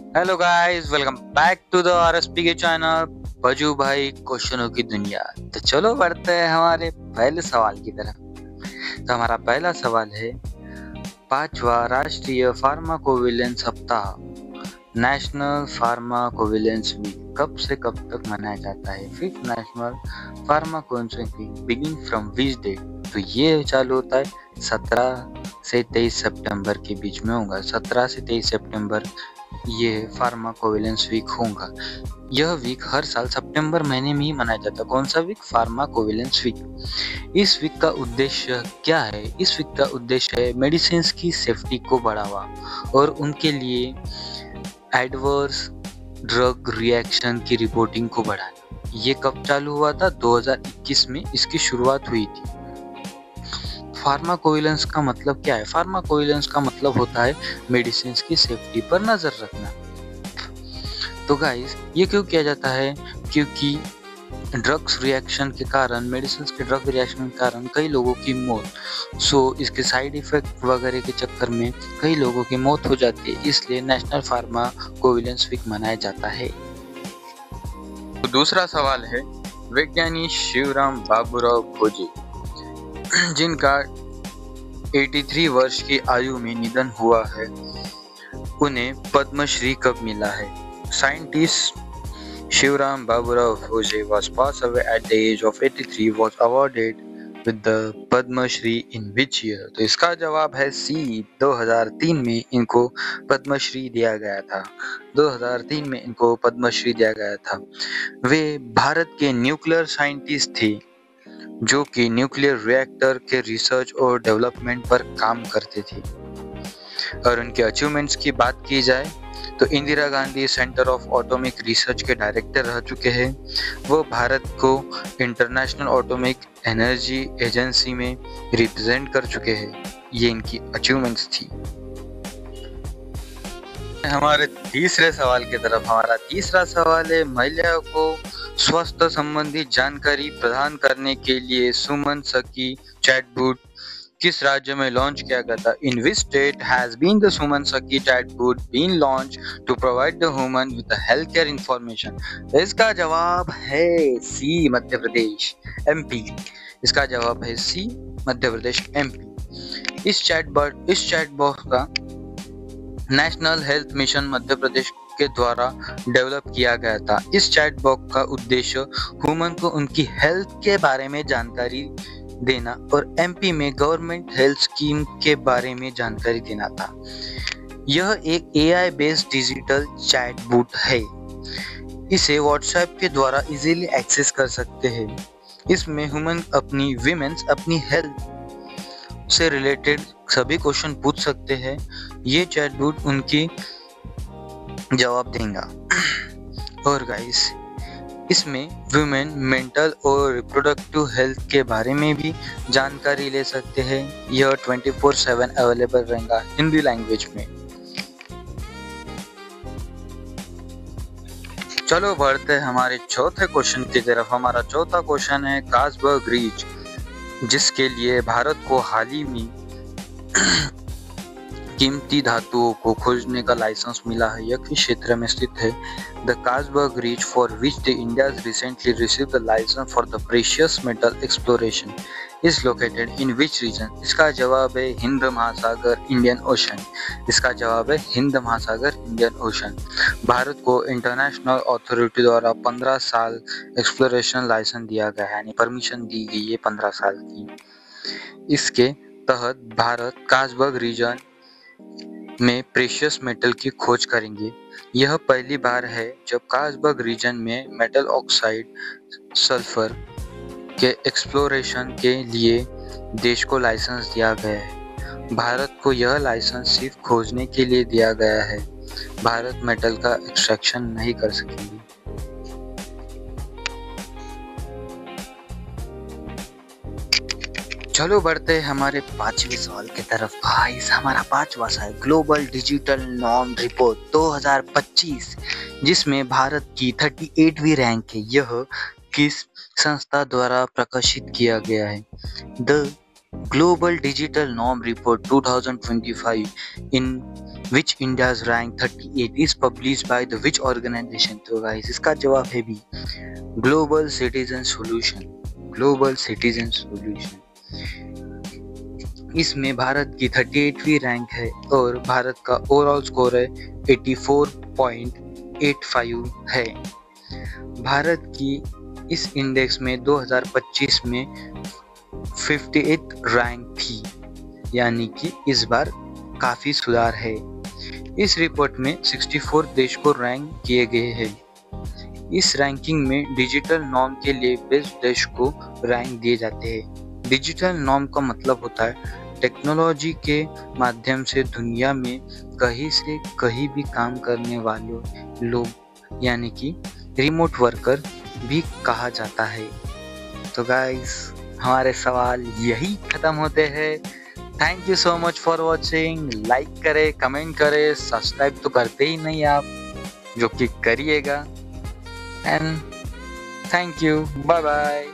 Hello guys, welcome back to the RSP के channel बजू भाई क्वेश्चनों की दुनिया। तो चलो बढ़ते हैं हमारे पहले सवाल की तरफ। तो हमारा पहला सवाल है, पांचवा राष्ट्रीय फार्माकोविजिलेंस सप्ताह नेशनल फार्माकोविजिलेंस वीक कब से कब तक मनाया जाता है? Fifth national pharmacovigilance week begin from which date? तो ये चालू होता है 17 से 23 सितंबर के बीच में होगा। 17 से 23 सितंबर ये फार्माकोविजिलेंस वीक होगा। यह वीक हर साल सितंबर महीने में ही मनाया जाता है। कौन सा वीक? Pharmacovigilance week. इस वीक का उद्देश्य क्या है? इस वीक का उद्देश्य है मेडिसिन की सेफ्टी को बढ़ावा और उनके लिए एडवर्स ड्रग रिएक्शन की रिपोर्टिंग को बढ़ाना। ये कब चालू हुआ था? 2021 में इसकी शुरुआत हुई थी। फार्माकोविजिलेंस का मतलब क्या है? फार्माकोविजिलेंस का मतलब होता है मेडिसिन की सेफ्टी पर नजर रखना। तो गाइस, ये क्यों किया जाता है? क्योंकि ड्रग्स रिएक्शन के कारण, मेडिसिन के ड्रग रिएक्शन के कारण कई लोगों की मौत, इसके साइड इफेक्ट वगैरह के चक्कर में कई लोगों की मौत हो जाती है। इसलिए नेशनल फार्माकोविजिलेंस वीक मनाया जाता है। तो दूसरा सवाल है, वैज्ञानिक शिवराम बाबूराव खोजे जिनका 83 वर्ष की आयु में निधन हुआ है, उन्हें पद्मश्री कब मिला है? Scientist Shivram Baburao Phose was passed away at the age of 83, was awarded with the Padma Shri in which year? तो इसका जवाब है सी। 2003 में इनको पद्मश्री दिया गया था। 2003 में इनको पद्मश्री दिया गया था। वे भारत के न्यूक्लियर साइंटिस्ट थे जो कि न्यूक्लियर रिएक्टर के रिसर्च और डेवलपमेंट पर काम करते थे। और उनके अचीवमेंट्स की बात की जाए तो Indira Gandhi centre of atomic research के डायरेक्टर रह चुके हैं। वो भारत को इंटरनेशनल एटॉमिक एनर्जी एजेंसी में रिप्रेजेंट कर चुके हैं। ये इनकी अचीवमेंट्स थी। हमारे तीसरे सवाल की तरफ। हमारा तीसरा सवाल है, महिलाओं को स्वास्थ्य संबंधी जानकारी प्रदान करने के लिए सुमन सखी चैटबॉट किस राज्य में लॉन्च किया गया था? In which state has been the Suman Sakhi chatbot been launch to provide the woman with health care information? इसका जवाब है सी, मध्य प्रदेश, एमपी। इसका जवाब है सी, मध्य प्रदेश, एमपी। इस चैटबॉट का national health mission Madhya Pradesh के द्वारा डेवलप किया गया था। इस चैटबॉट का उद्देश्य वुमन को उनकी हेल्थ के बारे में जानकारी देना और एमपी में गवर्नमेंट हेल्थ स्कीम के बारे में जानकारी देना था। यह एक एआई बेस्ड डिजिटल चैटबॉट है। इसे व्हाट्सएप के द्वारा इजीली एक्सेस कर सकते हैं। इसमें वीमेंस अपनी हेल्थ से रिलेटेड सभी क्वेश्चन पूछ सकते हैं। ये चैटबॉट उनकी जवाब देगा। और गाइस, इसमें वुमेन मेंटल और रिप्रोडक्टिव हेल्थ के बारे में भी जानकारी ले सकते हैं। यह 24/7 अवेलेबल रहेगा हिंदी लैंग्वेज में। चलो बढ़ते हैं हमारे चौथे क्वेश्चन की तरफ। हमारा चौथा क्वेश्चन है, कासबर्ग रीच जिसके लिए भारत को हाल ही में कीमती धातुओं को खोजने का लाइसेंस मिला है, यह किस क्षेत्र में स्थित है? The Carlsberg ridge for which the India recently received the license for the precious metal exploration is located in which region? इसका जवाब है हिंद महासागर, इंडियन ओशन। इसका जवाब है हिंद महासागर, इंडियन ओशन। भारत को इंटरनेशनल अथॉरिटी द्वारा 15 साल एक्सप्लोरेशन लाइसेंस दिया गया है, यानी परमिशन दी गई है 15 साल की। इसके तहत भारत कासबर्ग रीजन में प्रेशियस मेटल की खोज करेंगे। यह पहली बार है जब कासबर्ग रीजन में मेटल ऑक्साइड सल्फर के एक्सप्लोरेशन के लिए देश को लाइसेंस दिया गया है। भारत को यह लाइसेंस सिर्फ खोजने के लिए दिया गया है। भारत मेटल का एक्सट्रैक्शन नहीं कर सकेंगे। चलो बढ़ते हैं हमारे पांचवें सवाल की तरफ। गाइस, हमारा पांचवा सवाल, ग्लोबल डिजिटल नॉर्म रिपोर्ट 2025, जिसमें भारत की 38वीं रैंक है, यह किस संस्था द्वारा प्रकाशित किया गया है? The global digital norm report 2025 in which India's rank 38 is publish by the which organization? तो गाइस इसका जवाब है B, global citizen solution. Global citizen solution. इसमें भारत की 38वीं रैंक है और भारत का ओवरऑल स्कोर है 84.85 है। भारत की इस इंडेक्स में 2025 में 58th रैंक थी, यानी कि इस बार काफी सुधार है। इस रिपोर्ट में 64 देश को रैंक किए गए हैं। इस रैंकिंग में डिजिटल नॉर्म के लिए बेस्ट देश को रैंक दिए जाते हैं। डिजिटल नॉर्म का मतलब होता है टेक्नोलॉजी के माध्यम से दुनिया में कहीं से कहीं भी काम करने वाले लोग, यानी कि रिमोट वर्कर भी कहा जाता है। तो गाइस हमारे सवाल यही खत्म होते हैं। Thank you so much for watching. Like करें, कमेंट करें, सब्सक्राइब तो करते ही नहीं आप, जो कि करिएगा। And thank you, bye bye.